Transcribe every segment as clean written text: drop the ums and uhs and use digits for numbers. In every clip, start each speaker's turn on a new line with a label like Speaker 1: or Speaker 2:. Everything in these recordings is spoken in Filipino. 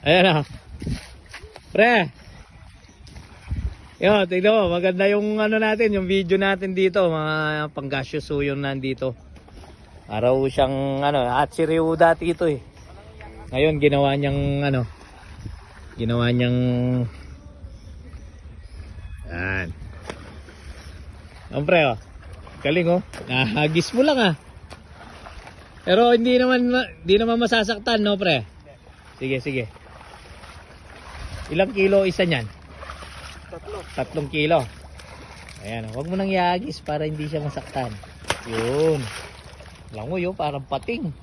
Speaker 1: Ayan na. Pre. Yun, tignan mo. Maganda yung ano natin, yung video natin dito. Mga panggaseous yung nandito. Araw siyang ano, Hatsiriu dati ito eh. Ngayon ginawa niyang ano. Ginawa niyang yan. Ang pre oh. Galing oh. Nahagis mo lang ah. Pero hindi naman masasaktan no pre. Sige, sige. Ilang kilo isa niyan? 3 kilo. Ayan, huwag mo nang iagis para hindi siya masaktan. Yun. Alam mo yun, parang pating.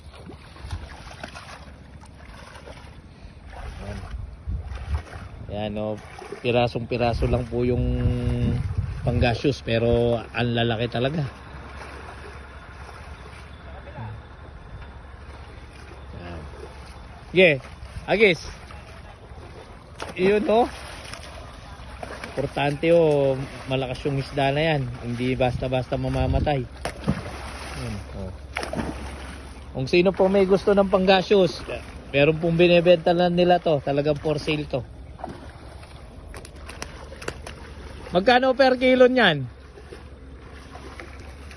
Speaker 1: Ayan o, pirasong piraso lang po yung panggaseous pero ang lalaki talaga. Ayan. Sige, agis. Yun o. Importante o, malakas yung isda na yan. Hindi basta-basta mamamatay. Yun, o. Kung sino po may gusto ng panggaseous, meron pong binibenta na nila to. Talagang for sale to. Magkano per kilo niyan?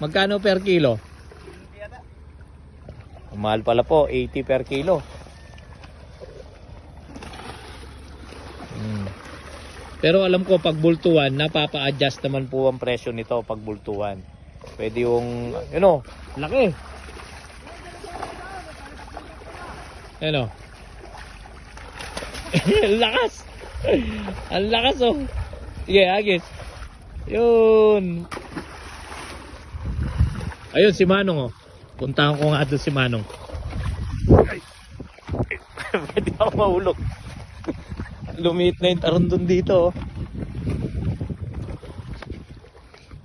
Speaker 1: Magkano per kilo? Mahal pala po, 80 per kilo. Pero alam ko pag bultuan, napapa-adjust naman po ang presyo nito pag bultuan. Pwede yung, ano, laki. Ano? Ang lakas. Ang lakas oh. Sige, agis. Yun. Ayun si Manong oh. Puntahan ko nga doon si Manong. Pwede ako mahulog. Lumiit na yung tarundon dito oh.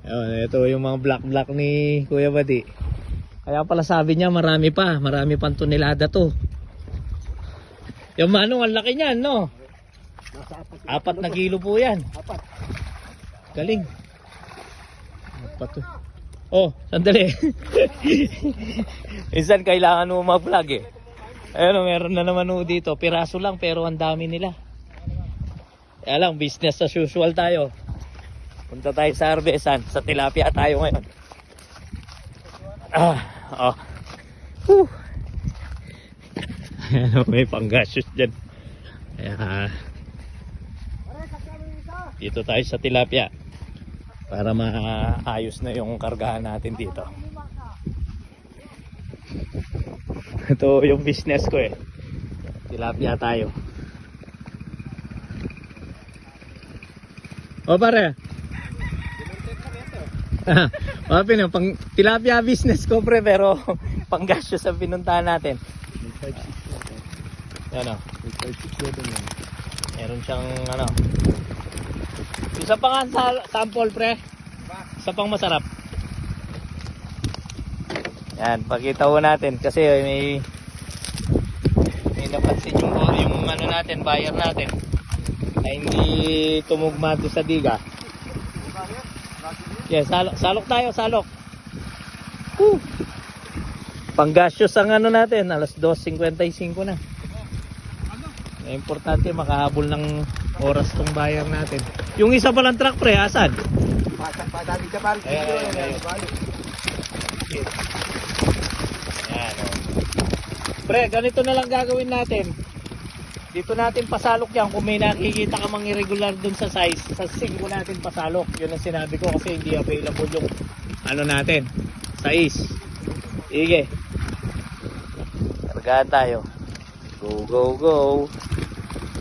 Speaker 1: Ayun, ito yung mga black ni Kuya Badi. Kaya pala sabi niya marami pang tonelada to. Yung Manong ang laki niyan no? 4 na kilo po yan. Galing. Oh, sandali. Minsan kailangan mo mag-vlog eh. Ayun, meron na naman dito. Piraso lang pero ang dami nila. Kaya lang, business as usual tayo. Punta tayo sa Arbesan. Sa tilapia tayo ngayon. Oh. Ayan, may panggaseous dyan. Kaya, dito tayo sa tilapia. Para maayos na yung kargahan natin dito. Ito yung business ko eh. Tilapia tayo. O pare. Mapin yung pang tilapia business ko pre pero panggaseous ang pinuntahan natin. Yan o. Meron siyang ano. Isa pa nga sample pre. Isa pang masarap. Yan, pakita ko natin kasi may napansin yung ano natin, buyer natin na hindi tumugma doon sa diga. Yes, salok tayo, salok. Panggaseous ang ano natin, alas 2:55 na. Importante makahabol ng oras tong buyer natin. Yung isa palang truck pre, asan?
Speaker 2: Padami ka pare.
Speaker 1: Ayan. Yan, oh. Pre, ganito na lang gagawin natin. Dito natin pasalok yan. Kung may nakikita ka mang irregular dun sa size, sa 5 natin pasalok. Yun ang sinabi ko kasi hindi available yung ano natin, size. Sige. Kargahan tayo. Go, go, go.